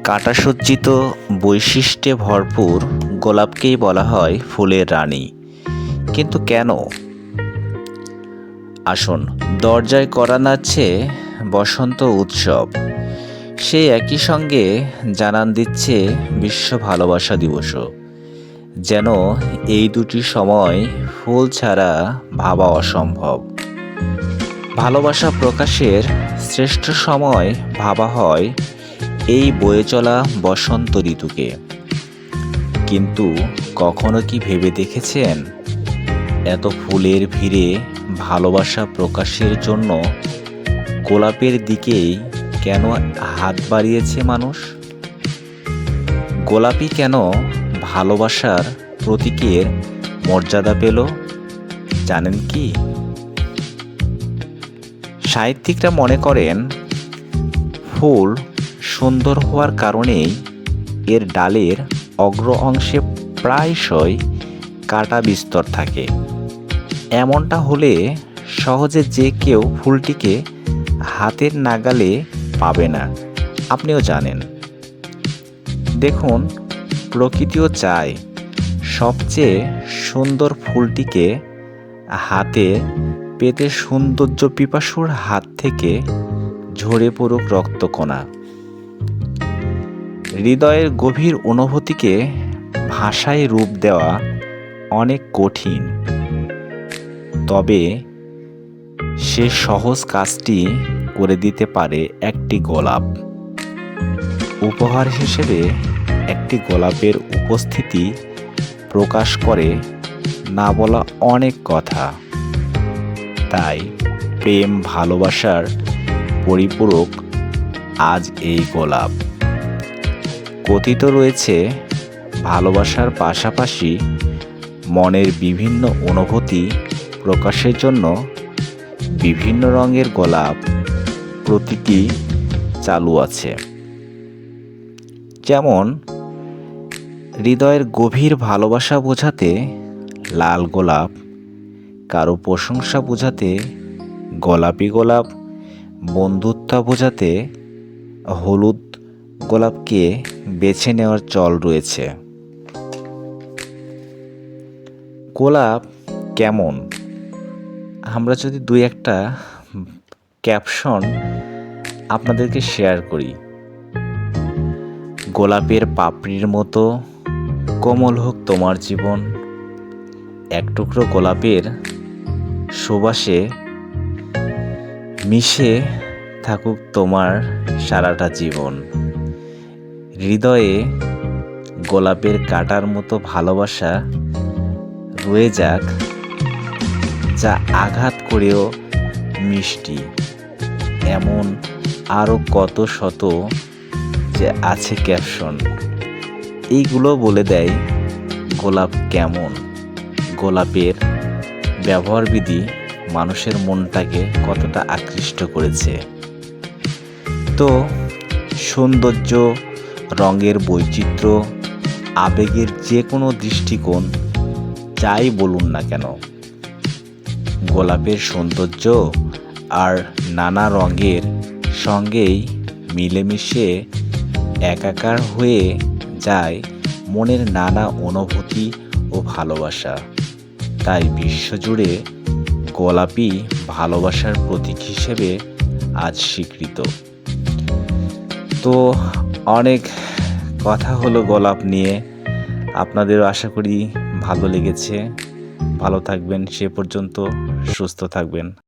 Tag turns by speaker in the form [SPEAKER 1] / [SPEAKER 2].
[SPEAKER 1] কাঁটাসজ্জিত বৈশিষ্ট্যে ভরপুর গোলাপকেই বলা হয় ফুলের রানী। কিন্তু কেন? আসুন, দরজায় করা নাচছে বসন্ত উৎসব, সেই একই সঙ্গে জানান দিচ্ছে বিশ্ব ভালোবাসা দিবসও। যেন এই দুটি সময় ফুল ছাড়া ভাবা অসম্ভব। ভালোবাসা প্রকাশের শ্রেষ্ঠ সময় ভাবা হয় এই বয়ে চলা বসন্ত ঋতুকে। কিন্তু কখনো কি ভেবে দেখেছেন, এত ফুলের ভিড়ে ভালোবাসা প্রকাশের জন্য গোলাপের দিকেই কেন হাত বাড়িয়েছে মানুষ? গোলাপই কেন ভালোবাসার প্রতীকের মর্যাদা পেল, জানেন কি? সাহিত্যিকরা মনে করেন, ফুল সুন্দর হওয়ার কারণেই এর ডালের অগ্র অংশে প্রায়শই কাটা বিস্তর থাকে। এমনটা হলে সহজে যে কেউ ফুলটিকে হাতের নাগালে পাবে না, আপনিও জানেন। দেখুন, প্রকৃতিও চায় সবচেয়ে সুন্দর ফুলটিকে হাতে পেতে সৌন্দর্য পিপাসুর হাত থেকে ঝরে পড়ুক রক্তকণা। হৃদয়ের গভীর অনুভূতিকে ভাষায় রূপ দেওয়া অনেক কঠিন, তবে সে সহজ কাজটি করে দিতে পারে একটি গোলাপ। উপহার হিসেবে একটি গোলাপের উপস্থিতি প্রকাশ করে না বলা অনেক কথা। তাই প্রেম ভালোবাসার পরিপূরক আজ এই গোলাপ। কথিত রয়েছে, ভালোবাসার পাশাপাশি মনের বিভিন্ন অনুভূতি প্রকাশের জন্য বিভিন্ন রঙের গোলাপ প্রতীকী চালু আছে। যেমন হৃদয়ের গভীর ভালোবাসা বোঝাতে লাল গোলাপ, কারো প্রশংসা বোঝাতে গোলাপি গোলাপ, বন্ধুত্ব বোঝাতে হলুদ গোলাপকে বেছে নেওয়ার চল রয়েছে। গোলাপ কেমন, আমরা যদি দুই একটা ক্যাপশন আপনাদেরকে শেয়ার করি। গোলাপের পাপড়ির মতো কোমল হোক তোমার জীবন, এক টুকরো গোলাপের সুবাসে মিশে থাকুক তোমার সারাটা জীবন। হৃদয়ে গোলাপের কাঁটার মতো ভালোবাসা রয়ে যাক, যা আঘাত করেও মিষ্টি। এমন আরও কত শত যে আছে ক্যাপশন, এইগুলো বলে দেয় গোলাপ কেমন, গোলাপের ব্যবহারবিধি মানুষের মনটাকে কতটা আকৃষ্ট করেছে। তো সৌন্দর্য, রঙের বৈচিত্র্য, আবেগের যে কোনো দৃষ্টিকোণ যাই বলুন না কেন, গোলাপের সৌন্দর্য আর নানা রঙের সঙ্গেই মিলেমিশে একাকার হয়ে যায় মনের নানা অনুভূতি ও ভালোবাসা। তাই বিশ্বজুড়ে গোলাপই ভালোবাসার প্রতীক হিসেবে আজ স্বীকৃত। তো অনেক কথা হলো গোলাপ নিয়ে, আপনাদেরও আশা করি ভালো লেগেছে। ভালো থাকবেন, সে পর্যন্ত সুস্থ থাকবেন।